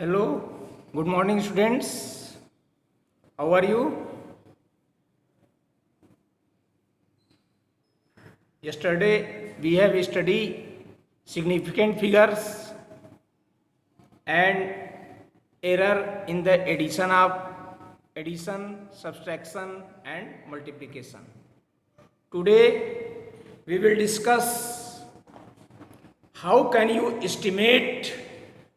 Hello, good morning students. How are you? Yesterday we have studied significant figures and error in the addition, subtraction and multiplication. Today we will discuss how can you estimate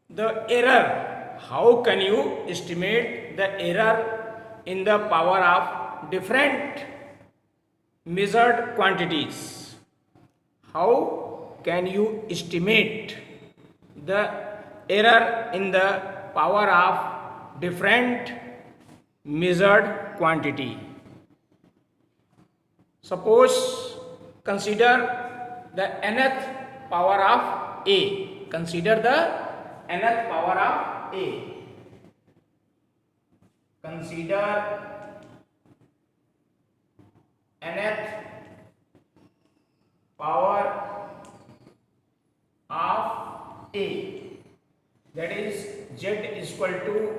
the error. How can you estimate the error in the power of different measured quantities? How can you estimate the error in the power of different measured quantity? Suppose consider the nth power of a. Consider the nth power of a. Consider nth power of a, that is z is equal to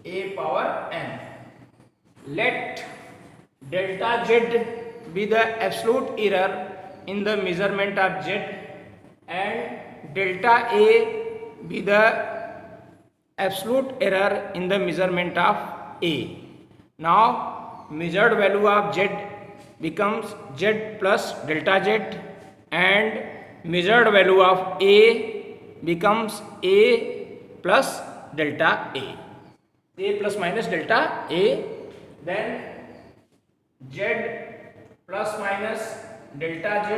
a power n. Let delta z be the absolute error in the measurement of z and delta a be the absolute error in the measurement of a. Now measured value of z becomes z plus delta z and measured value of a becomes a plus delta a plus minus delta a. Then z plus minus delta z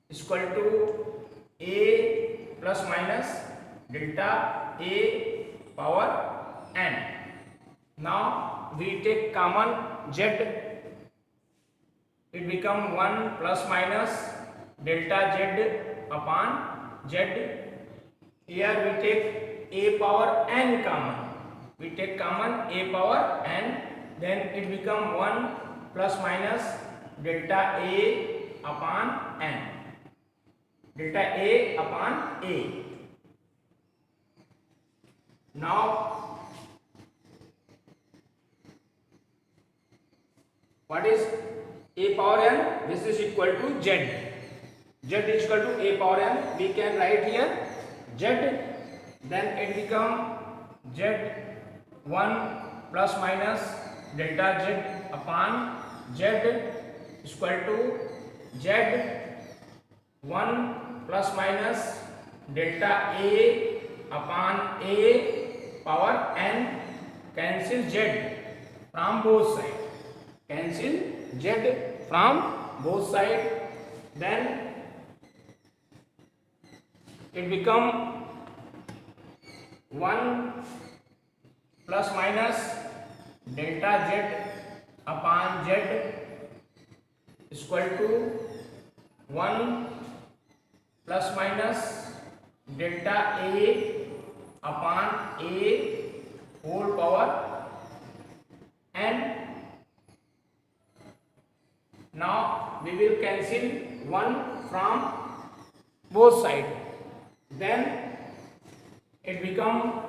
is equal to a plus minus delta a power n. Now we take common z, it become 1 plus minus delta z upon z. Here we take a power n common. We take common a power n, then it become 1 plus minus delta a upon n. Delta a upon a. Now what is a power n? This is equal to z. Z is equal to a power n. We can write here z, then it become z 1 plus minus delta z upon z is equal to z 1 plus minus delta a upon a power n. Cancel z from both sides. Cancel z from both sides. Then it become 1 plus minus delta z upon z is equal to 1 plus minus delta a upon a whole power n. Now we will cancel 1 from both sides. Then it become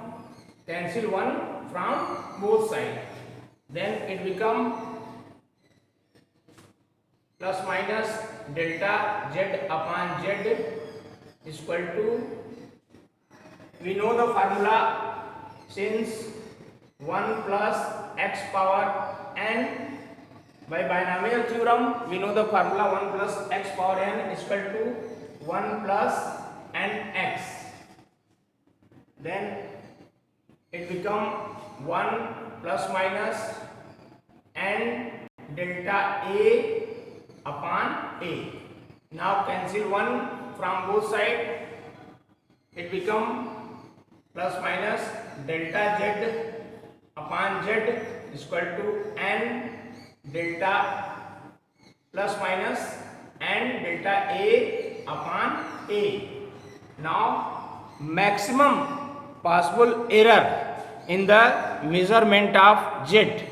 cancel 1 from both sides. Then it become plus minus delta z upon z is equal to, we know the formula, since 1 plus x power n, by binomial theorem we know the formula 1 plus x power n is equal to 1 plus nx. Then it become 1 plus minus n delta a upon a. Now cancel 1 from both sides. It become plus minus delta z upon z is equal to n delta plus minus n delta a upon a. Now maximum possible error in the measurement of z.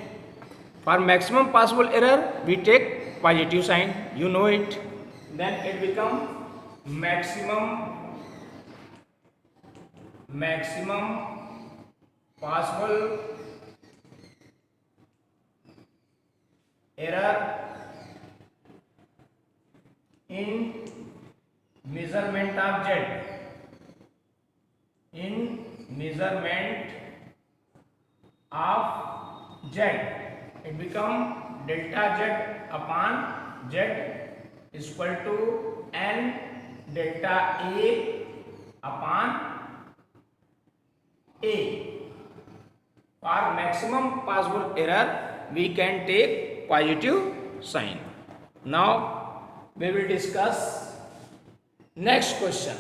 For maximum possible error we take positive sign, you know it. Then it become maximum maximum possible error in measurement of z, in measurement of z, it become delta z upon z is equal to n delta a upon a. For maximum possible error we can take positive sign. Now we will discuss next question.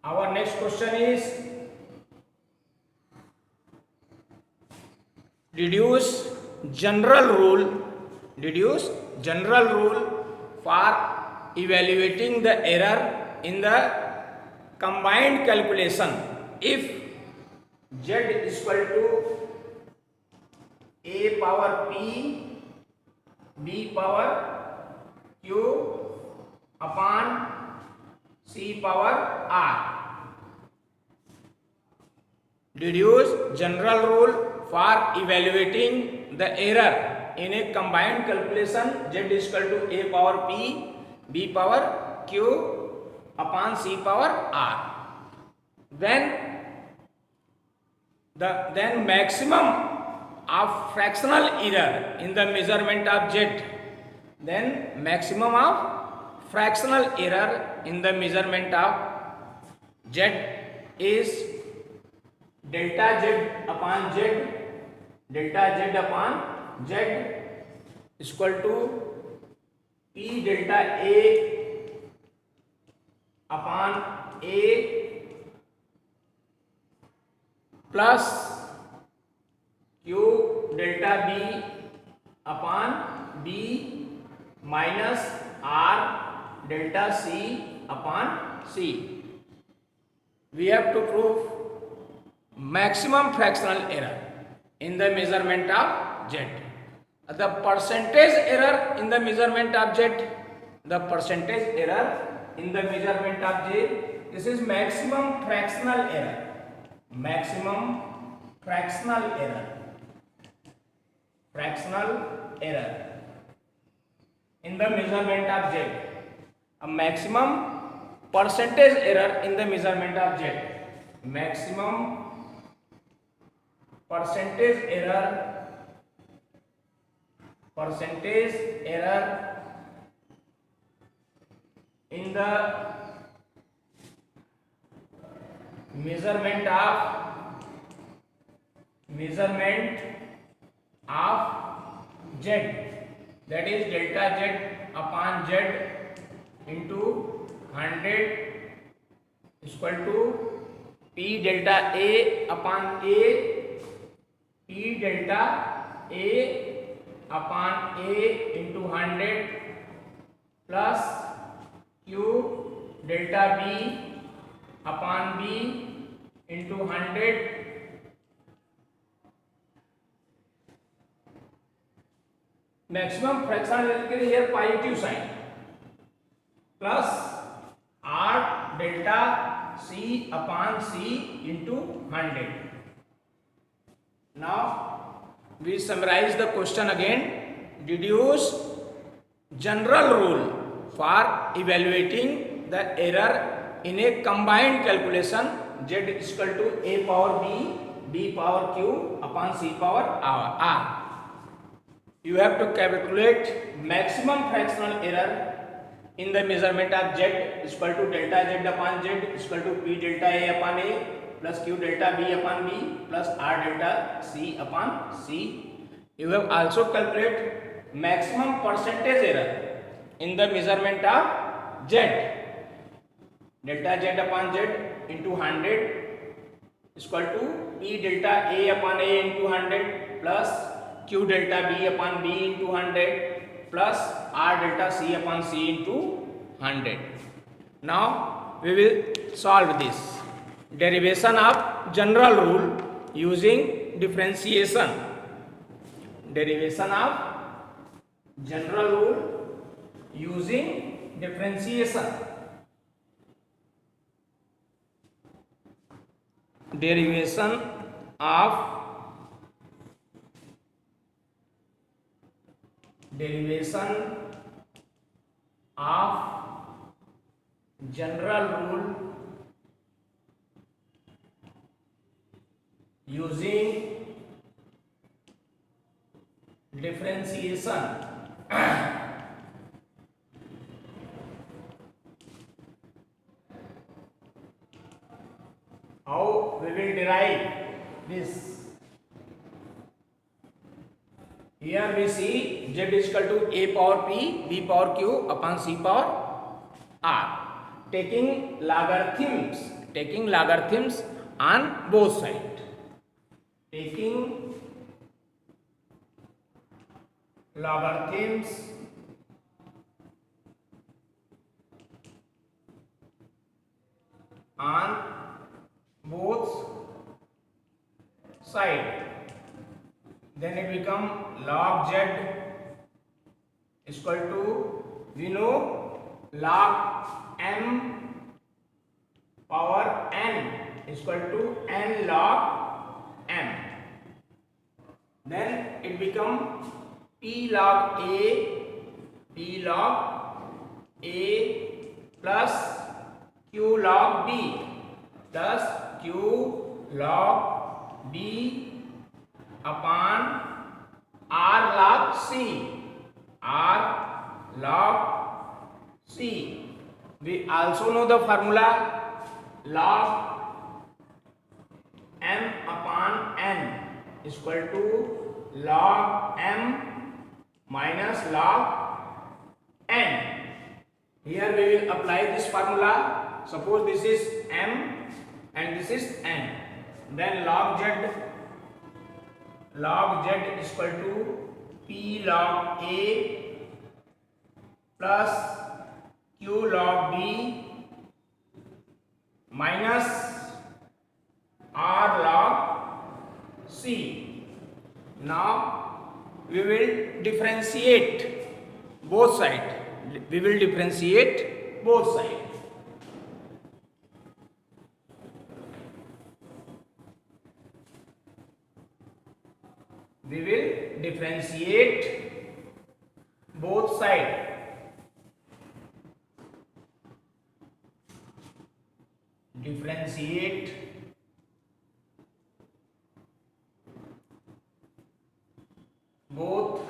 Our next question is deduce general rule for evaluating the error in the combined calculation if z is equal to a power p b power q upon c power r. Deduce general rule for evaluating the error in a combined calculation z is equal to a power p b power q upon c power r. Then maximum of fractional error in the measurement of z. Then maximum of fractional error in the measurement of z is delta z upon z, delta z upon z is equal to p delta a upon a plus q delta b upon b minus r delta c upon c. We have to prove maximum fractional error in the measurement of z. The percentage error in the measurement of z, the percentage error in the measurement of z, this is maximum fractional error. Maximum fractional error. Fractional error in the measurement of z. A maximum percentage error in the measurement of z. Maximum percentage error in the measurement of z, that is delta z upon z into 100 is equal to p delta a upon a, p delta a upon a into 100 plus q delta b upon b into 100 maximum fractional error के लिए here positive sign plus r delta c upon c into 100. Now we summarize the question again. Deduce general rule for evaluating the error in a combined calculation z is equal to a power b, b power q upon c power r. You have to calculate maximum fractional error in the measurement of z is equal to delta z upon z is equal to p delta a upon a plus q delta b upon b plus r delta c upon c. You have also calculate maximum percentage error in the measurement of z. Delta z upon z into 100 is equal to p delta a upon a into 100 plus q delta b upon b into 100 plus r delta c upon c into 100. Now we will solve this. Derivation of general rule using differentiation. Derivation of general rule using differentiation. derivation of general rule using differentiation. How we will derive this? Here we see z is equal to a power p b power q upon c power r. Taking logarithms on both sides. Taking logarithms on both sides, then it become log z is equal to, we know, log m power n is equal to n log m. Then it become p log a plus q log b plus q log b upon r log c. We also know the formula log m upon n is equal to log m minus log n. Here we will apply this formula. Suppose this is m and this is n. Then log z is equal to p log a plus q log b minus r log c. Now we will differentiate both sides. We will differentiate both sides. We will differentiate both sides. Differentiate both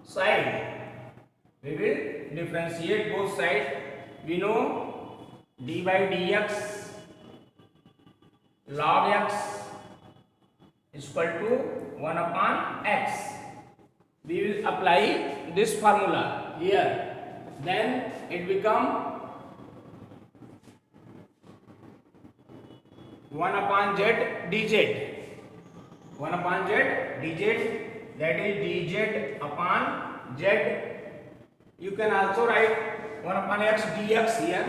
sides. We will differentiate both sides. We know d by dx log x is equal to 1 upon x. We will apply this formula here. Then it become 1 upon z dz. 1 upon z dz, that is dz upon z. You can also write 1 upon x dx here.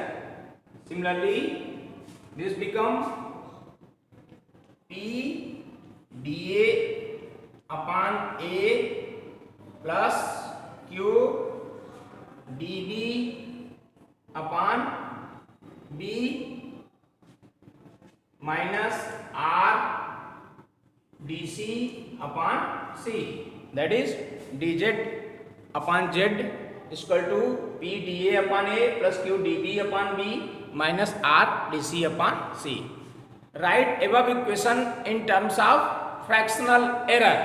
Similarly, this become p dA upon a plus q dB upon b minus r dc upon c. That is dz upon z is equal to p dA upon a plus q dB upon b minus r dc upon c. Write above equation in terms of fractional error.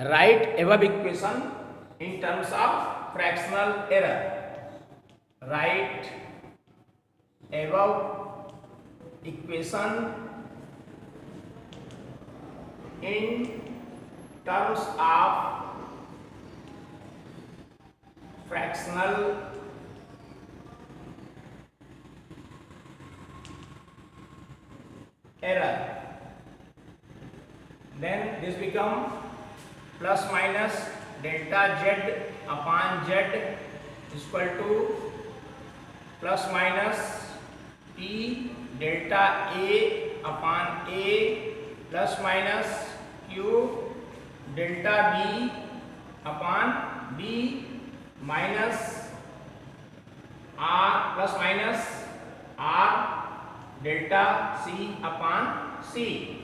Write above equation in terms of fractional error. Write above equation in terms of fractional error. Then this become plus minus delta z upon z is equal to plus minus p delta a upon a plus minus q delta b upon b minus r plus minus r delta c upon c.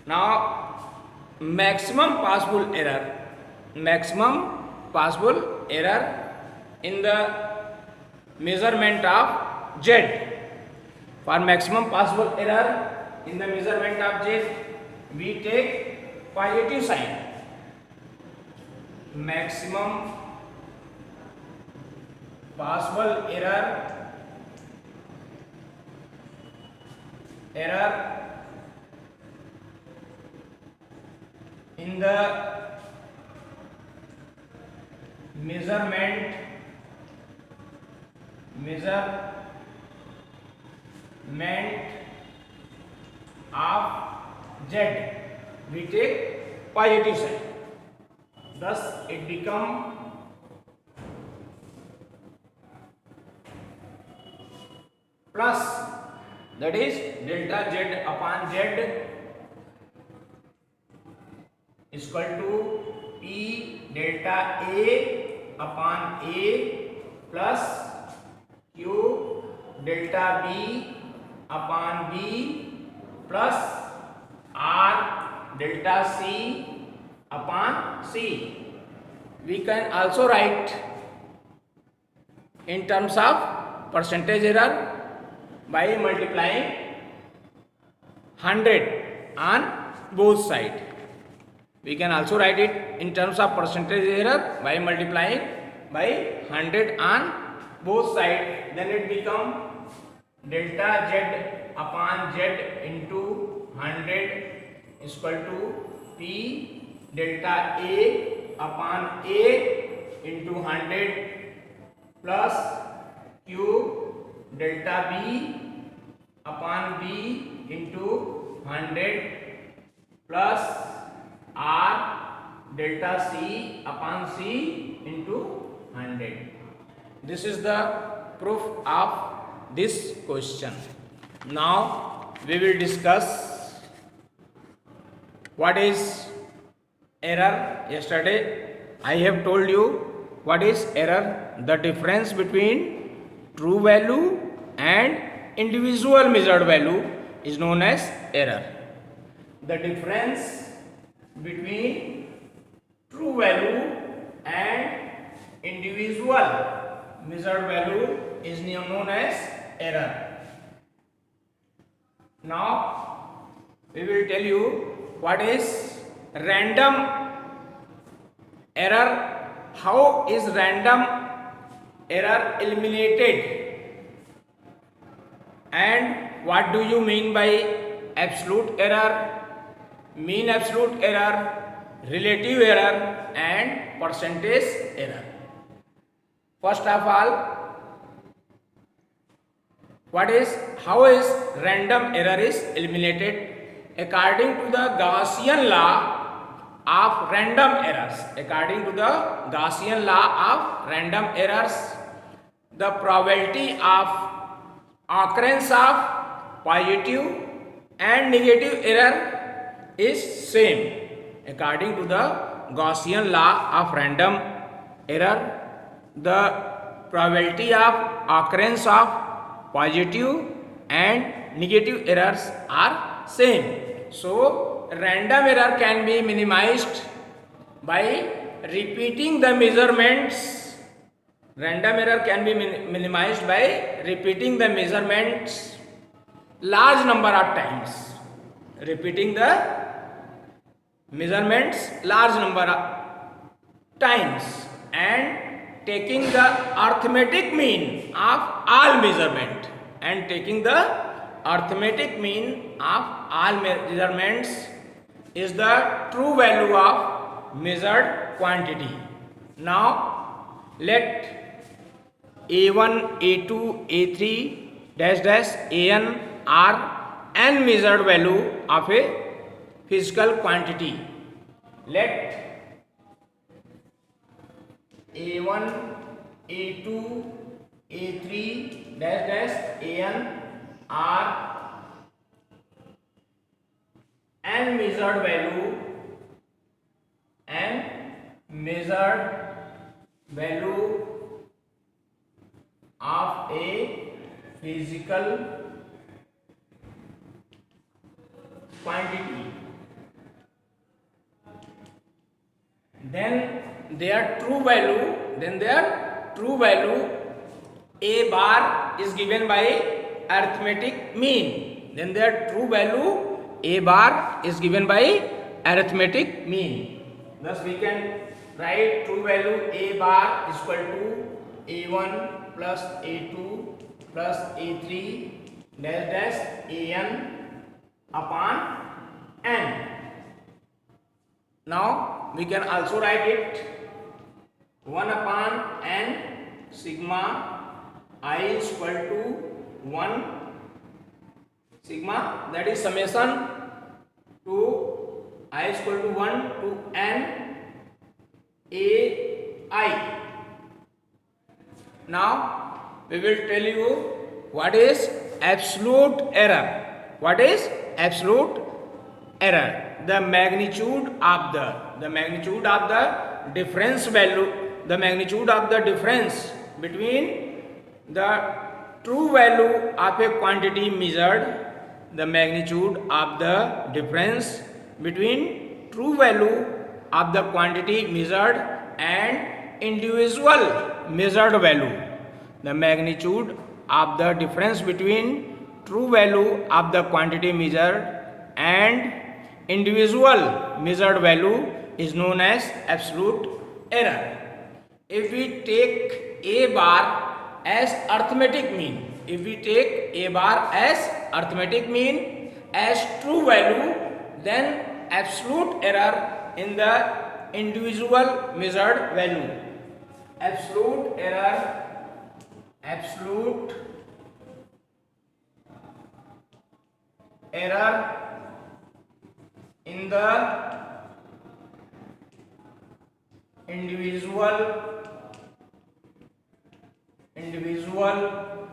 Now maximum possible error in the measurement of z. For maximum possible error in the measurement of z, we take positive sign. Maximum possible error in the measurement of z, we take positive sign. Thus it become plus, that is delta z upon z is equal to p delta a upon a plus q delta b upon b plus r delta c upon c. We can also write in terms of percentage error by multiplying 100 on both sides. We can also write it in terms of percentage error by multiplying by 100 on both sides. Then it become delta z upon z into 100 is equal to p delta a upon a into 100 plus q delta b upon b into 100 plus r delta c upon c into 100. This is the proof of this question. Now we will discuss what is error. Yesterday I have told you what is error. The difference between true value and individual measured value is known as error. The difference between true value and individual measured value is known as error. Now we will tell you what is random error. How is random error eliminated, and what do you mean by absolute error, mean absolute error, relative error and percentage error? First of all, how is random error is eliminated? According to the Gaussian law of random errors, the probability of occurrence of positive and negative error is same. According to the Gaussian law of random error, the probability of occurrence of positive and negative errors are same. So random error can be minimized by repeating the measurements. Random error can be minimized by repeating the measurements large number of times. Repeating the measurements large number of times and taking the arithmetic mean of all measurement, is the true value of measured quantity. Now let a1, a2, a3 dash dash an are n measured value of a physical quantity. Let a1, a2, a3 dash dash an are n measured value of a physical quantity, then their true value a bar is given by arithmetic mean. Then their true value a bar is given by arithmetic mean. Thus we can write true value a bar is equal to a1 plus a2 plus a3 dash dash an upon n. Now we can also write it 1 upon n sigma I is equal to 1 sigma, that is summation to I is equal to 1 to n a I. Now we will tell you what is absolute error. What is absolute error? The magnitude of the difference value, the magnitude of the difference between the true value of a quantity measured, the magnitude of the difference between true value of the quantity measured and individual measured value. The magnitude of the difference between true value of the quantity measured and individual measured value is known as absolute error. If we take a bar as arithmetic mean, as true value, then absolute error in the individual measured value. Absolute error in the individual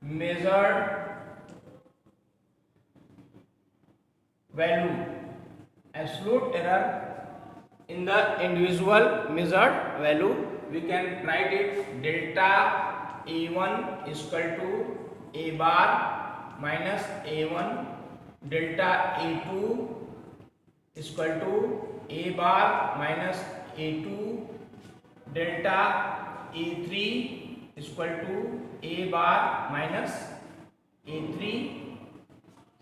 measured value. Absolute error in the individual measured value, we can write it delta a1 is equal to a bar minus a1, delta a2 is equal to a bar minus a2, delta a3 is equal to a bar minus a3.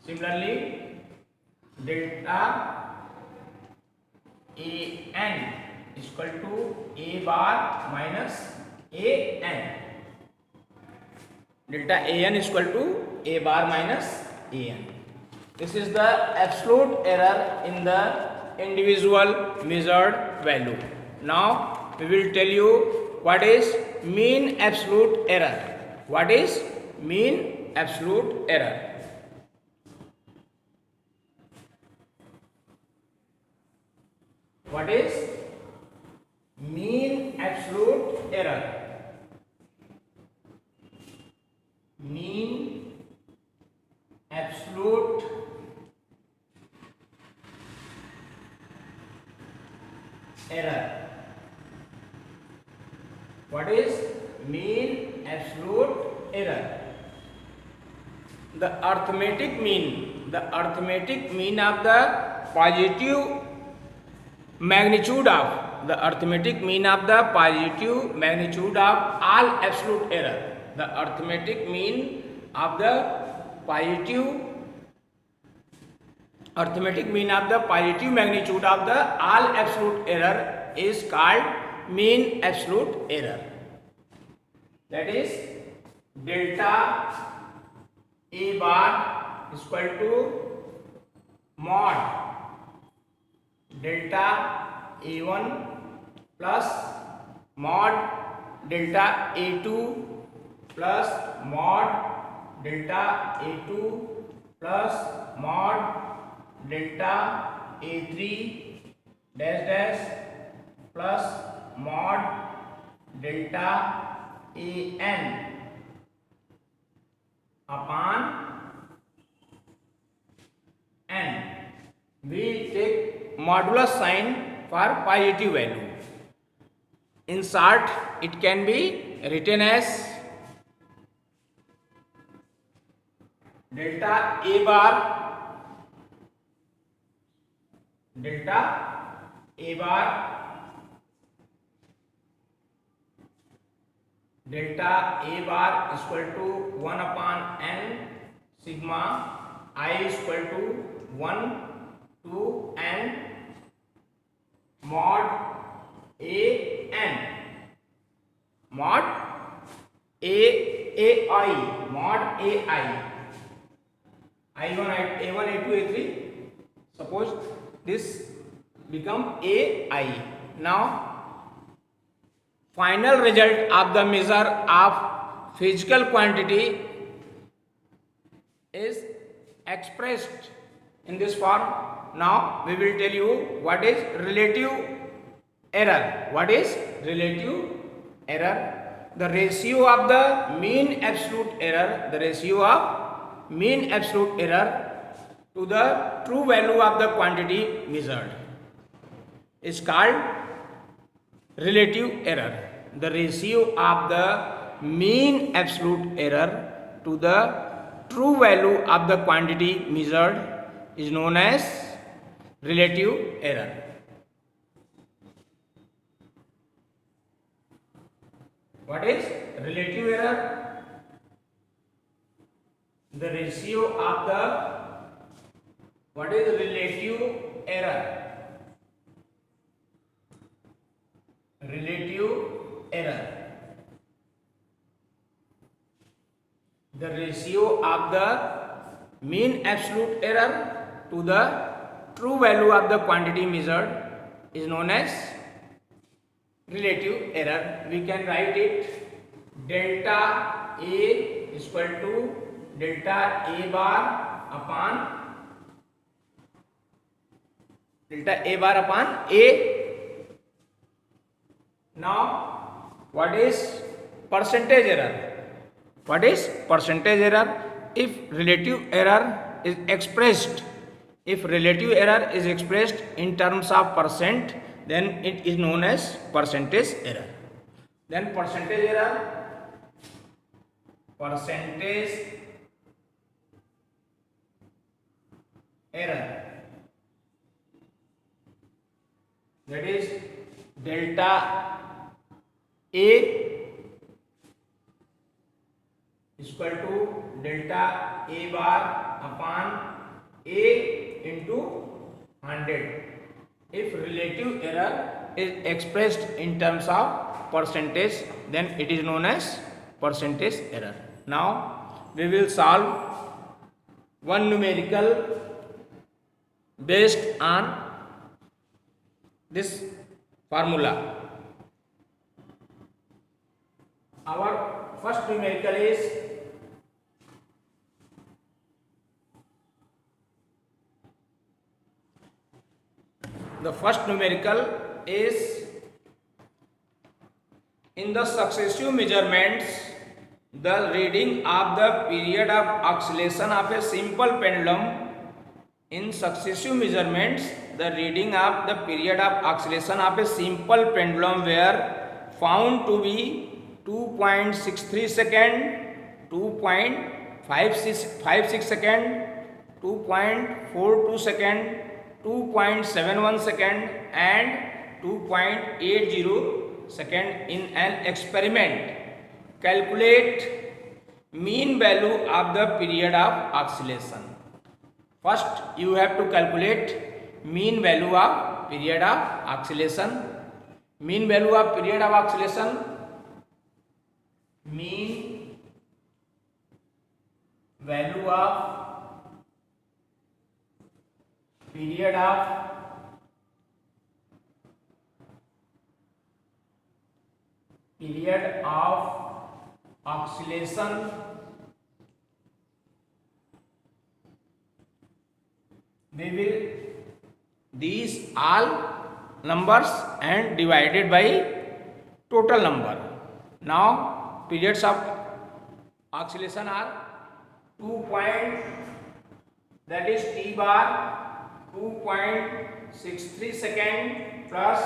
Similarly, delta an is equal to a bar minus an. Delta an is equal to a bar minus an. This is the absolute error in the individual measured value. Now we will tell you what is mean absolute error. What is mean absolute error? What is mean absolute error? Mean absolute error. What is mean absolute error? The arithmetic mean of the positive magnitude of all absolute error. The arithmetic mean of the positive magnitude of the all absolute error is called mean absolute error. That is delta a bar is equal to mod delta a1 plus mod delta a2 plus mod delta a2 plus mod delta a3 dash dash plus mod delta an upon n. We take modulus sign for positive value. In short, it can be written as delta A bar, delta A bar, delta A bar equal to 1/n sigma I equal to 1 to n mod a n, mod a I, mod a I, I1 a1 a2 a3, suppose this become a I. Now final result of the measure of physical quantity is expressed in this form. Now we will tell you what is relative error. What is relative error? The ratio of the mean absolute error, the ratio of mean absolute error to the true value of the quantity measured is called relative error. The ratio of the mean absolute error to the true value of the quantity measured is known as relative error. What is relative error? The ratio of the, what is relative error? Relative error, the ratio of the mean absolute error to the true value of the quantity measured is known as relative error. We can write it delta A is equal to delta A bar upon delta A bar upon A. Now what is percentage error? What is percentage error? If relative error is expressed, if relative error is expressed in terms of percent, then it is known as percentage error. Then percentage error, percentage error, that is delta A is equal to delta A bar upon A into 100. If relative error is expressed in terms of percentage, then it is known as percentage error. Now we will solve one numerical based on this formula. Our first numerical is in the successive measurements, the reading of the period of oscillation of a simple pendulum. In successive measurements, the reading of the period of oscillation of a simple pendulum were found to be 2.63 second, 2.56 second, 2.42 second, 2.71 second and 2.80 second in an experiment. Calculate mean value of the period of oscillation. First you have to calculate mean value of period of oscillation. Mean value of period of oscillation, mean value of period of oscillation we will these all numbers and divided by total number. Now periods of oscillation are 2 point, that is T bar 2.63 second plus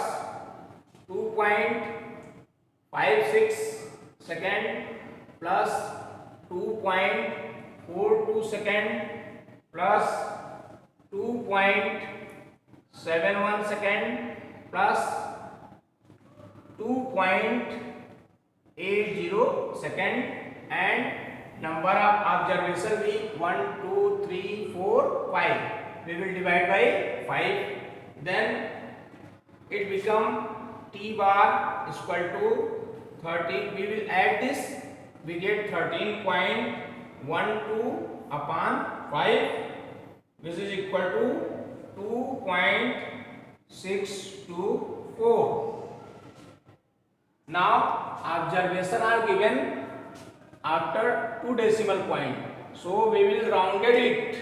2.56 second plus 2.42 2.42 second plus 2.71 second plus 2.80 second, and number of observation be 1 2 3 4 5. We will divide by 5, then it become t bar is equal to 13. We will add this, we get 13.12 upon 5, which is equal to 2.624. Now observation are given after 2 decimal point, so we will rounded it.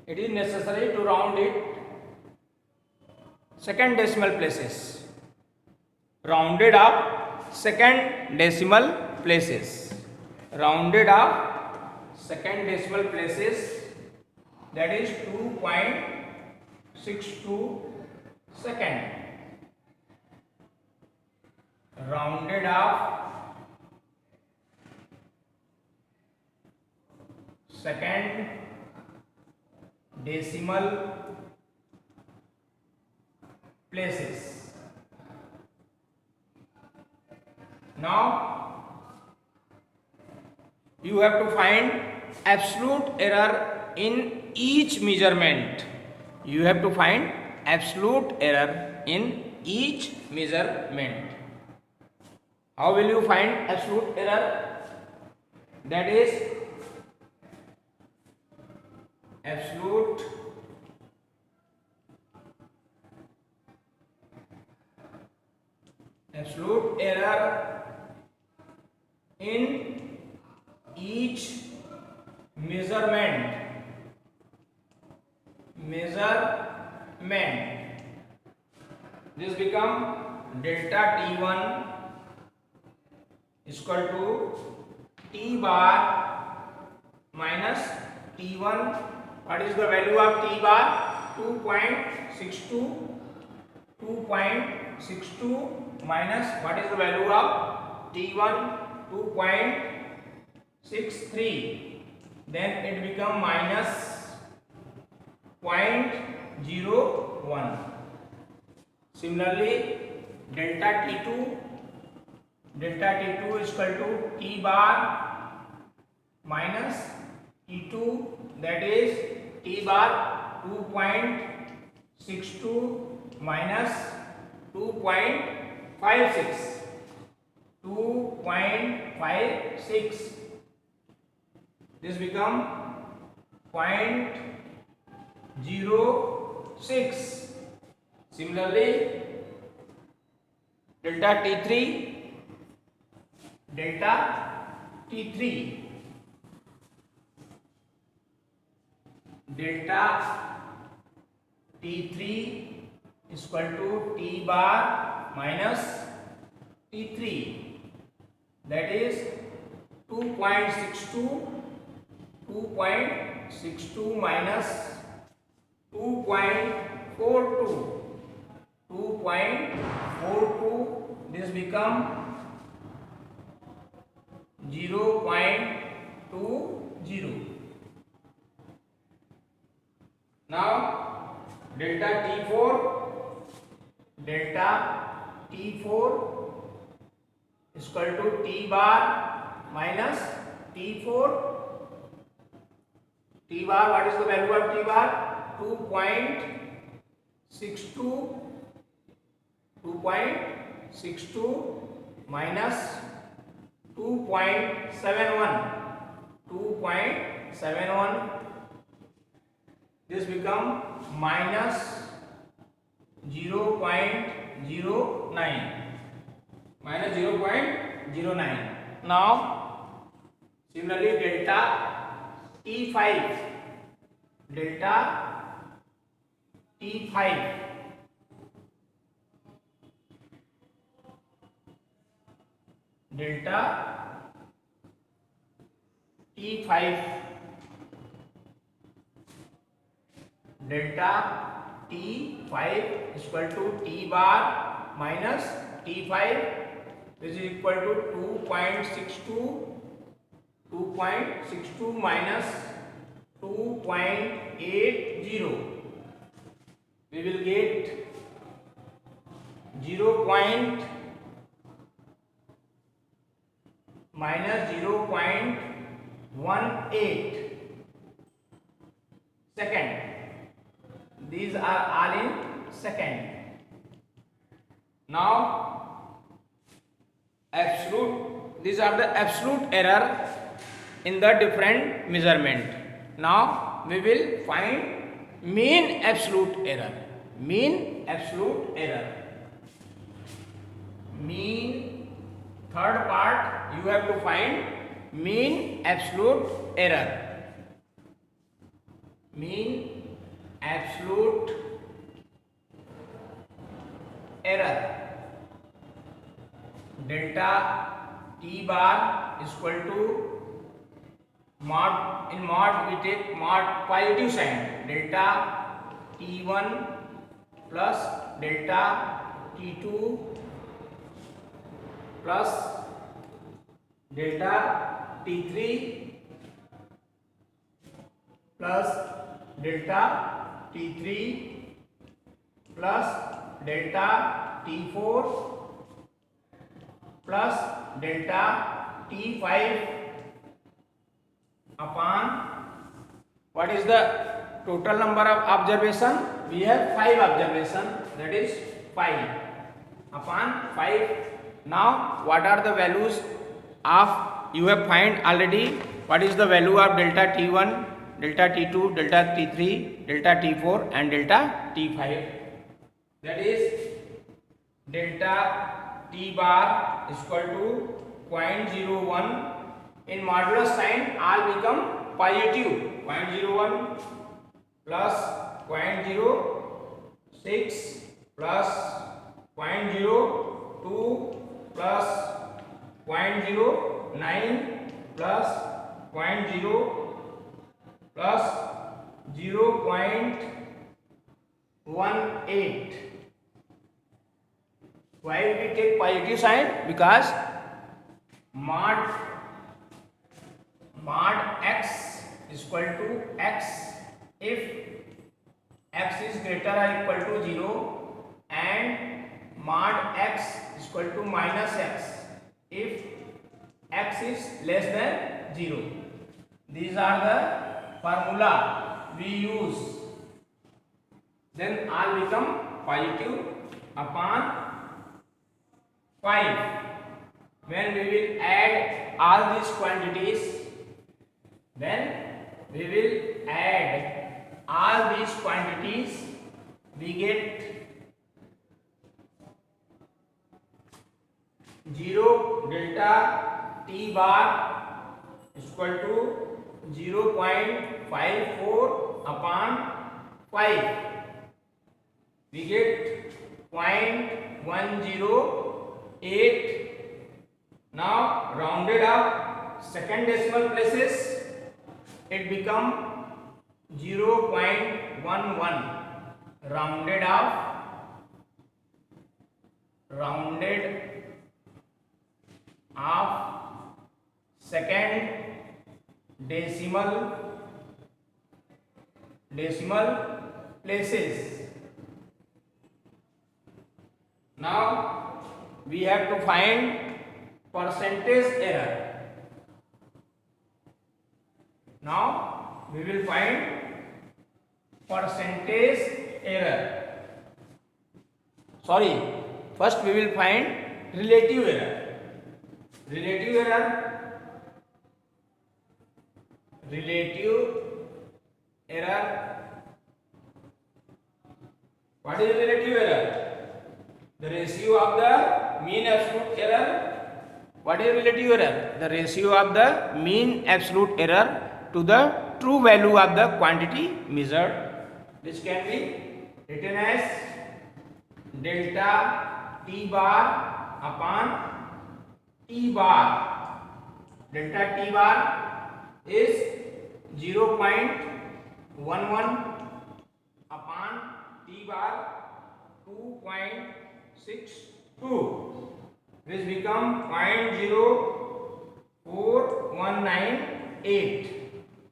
It is necessary to round it second decimal places. Rounded up second decimal places. Rounded up second decimal places, that is 2.62 second. Rounded up second decimal places. Now you have to find absolute error in each measurement. You have to find absolute error in each measurement. How will you find absolute error? That is absolute error in each measurement. This become delta T1 is equal to T bar minus T1. What is the value of T bar? 2.62. 2.62 minus what is the value of T1? 2.63. Then it become minus 0.01. Similarly, delta T2 is equal to T bar minus T2, that is T bar 2.62 minus 2.56. 2.56. This become 0.06. Similarly, delta T3 is equal to T bar minus T3, that is 2.62 minus 2.42. This become 0.20. Now delta T4 is equal to T bar minus T4. T bar, what is the value of T bar? 2.62 minus 2.71. This become minus 0.09. Now similarly, delta T5 is equal to T bar minus T5, which is equal to 2.62 2.62 minus 2.80, we will get 0. minus 0.18 second. These are all in second. Now these are the absolute error in the different measurement. Now we will find mean absolute error. Mean absolute error. Mean, third part, you have to find mean absolute error. Mean absolute error. Delta T bar is equal to mod. In mod we take mod positive sign. Delta T1 plus delta T2 plus delta T3 plus delta T3 plus delta T4 plus delta T5 upon what is the total number of observation? We have 5 observation, that is 5 upon 5. Now what are the values of, you have find already what is the value of delta T1, delta T2, delta T3, delta T4 and delta T5. That is delta T bar is equal to 0.01. In modulus sign all become positive. 0.01 plus 0.06 plus 0.02 plus 0.09 plus 0.0 plus 0.18. Why we take positive sign? Because mod x is equal to x if x is greater or equal to 0, and mod x is equal to minus x if x is less than 0. These are the formula we use. Then all become positive upon 5. When we will add all these quantities, then we will add all these quantities, we get 0 delta T bar is equal to 0.54 upon 5. We get 0.108. Now rounded up second decimal places, it become 0.11. Rounded off second decimal places. Now we have to find percentage error. Now we will find percentage error. Sorry, first we will find relative error. Relative error. What is relative error? The ratio of the mean absolute error. What is relative error? The ratio of the mean absolute error to the true value of the quantity measured. This can be written as delta T bar upon T bar. Delta T bar is 0.11 upon T bar 2.62, which become 0.46 4198.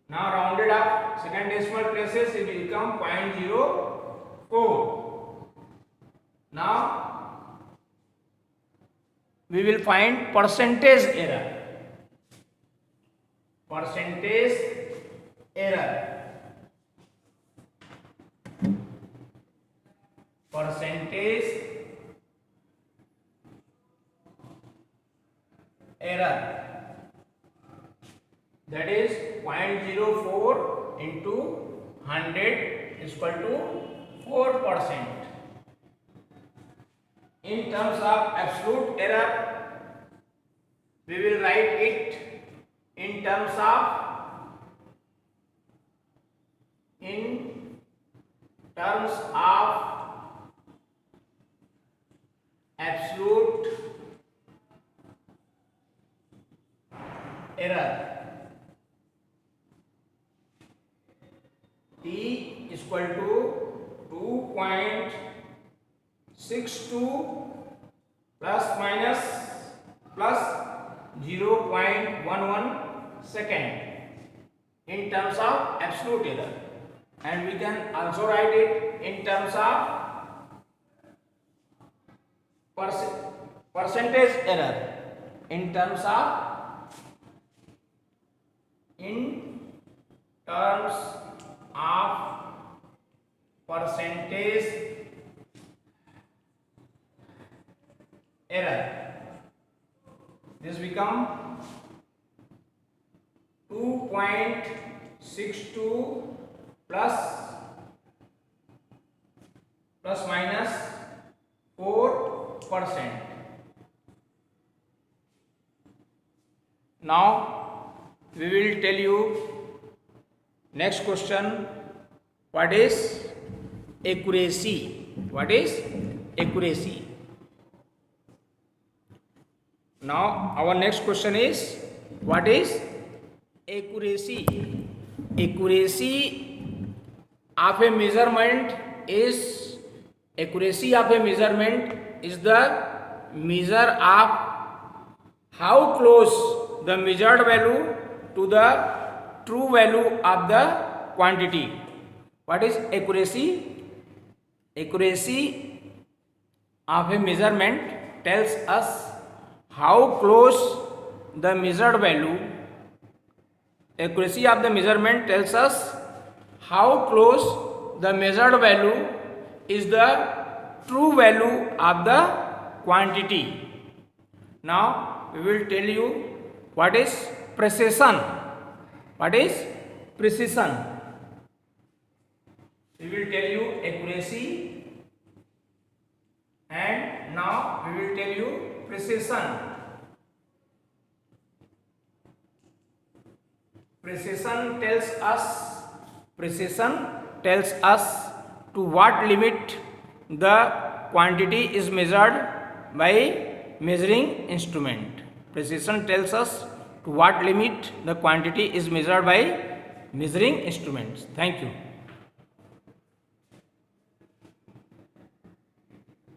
Now rounded up second decimal places, it will become 0.04. Now we will find percentage error. Percentage error. Percentage error, that is 0.04 into 100 is equal to 4%. In terms of absolute error, we will write it in terms of absolute error. T is equal to 2.62 plus 0.11 second in terms of absolute error, and we can also write it in terms of percentage error, in terms of percentage error. This become 2.62 plus minus 4%. Now we will tell you next question, what is accuracy? What is accuracy? Now our next question is, what is accuracy? Accuracy of a measurement is the measure of how close the measured value to the true value of the quantity. What is accuracy? Accuracy of a measurement tells us how close the measured value. Accuracy of the measurement tells us how close the measured value is the true value of the quantity. Now we will tell you what is precision. What is precision? We will tell you accuracy, and now we will tell you precision. Precision tells us to what limit the quantity is measured by measuring instrument. Precision tells us to what limit the quantity is measured by measuring instruments. Thank you.